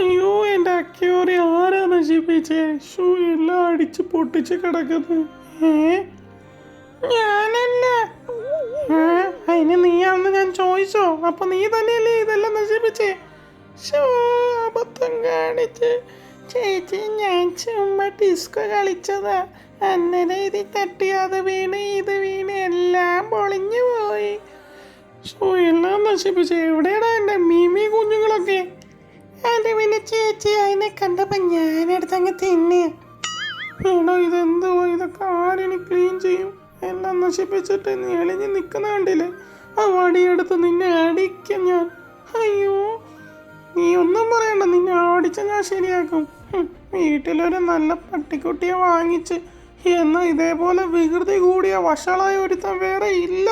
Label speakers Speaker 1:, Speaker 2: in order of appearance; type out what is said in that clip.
Speaker 1: അയ്യോ എൻ്റെ അക്കയോറി ആരാ നശിപ്പിച്ചേ? ഷൂ എല്ലാം അടിച്ച് പൊട്ടിച്ച് കിടക്കുന്നത്. ഞാനല്ല. അതിന് നീയാണെന്ന് ഞാൻ ചോദിച്ചോ? അപ്പൊ നീ തന്നെയല്ലേ ഇതെല്ലാം നശിപ്പിച്ചേ? ഷോ, അബദ്ധം കാണിച്ച്. ചേച്ചി, ഞാൻ ചുമ്മാ ഡിസ്കോ കളിച്ചതാ. അന്നേരം ഇത് തട്ടി അത് വീണ് ഇത് വീണ് എല്ലാം പൊളിഞ്ഞു പോയി. ഷോ, എല്ലാം നശിപ്പിച്ചു. എവിടെയാടാ എൻ്റെ മീമി കുഞ്ഞുങ്ങളൊക്കെ? അത് പിന്നെ ചേച്ചി അതിനെ കണ്ടപ്പോ ഞാനെടുത്ത് അങ്ങ് തിന്നെ. എടോ, ഇതെന്തുവാ? ഇതൊക്കെ ആരിനി ക്ലീൻ ചെയ്യും? എല്ലാം നശിപ്പിച്ചിട്ട് നീ എളിഞ്ഞ് നിൽക്കുന്ന കണ്ടില്ലേ? ആ വടിയെടുത്ത് നിന്നെ അടിക്കും ഞാൻ. അയ്യോ, നീ ഒന്നും പറയണ്ട, നിന്നെ അടിച്ച ഞാൻ ശരിയാക്കും. വീട്ടിലൊരു നല്ല പട്ടിക്കുട്ടിയെ വാങ്ങിച്ച് എന്നാൽ ഇതേപോലെ വികൃതി കൂടിയ വഷളായ ഒരുത്തൻ വേറെ ഇല്ല.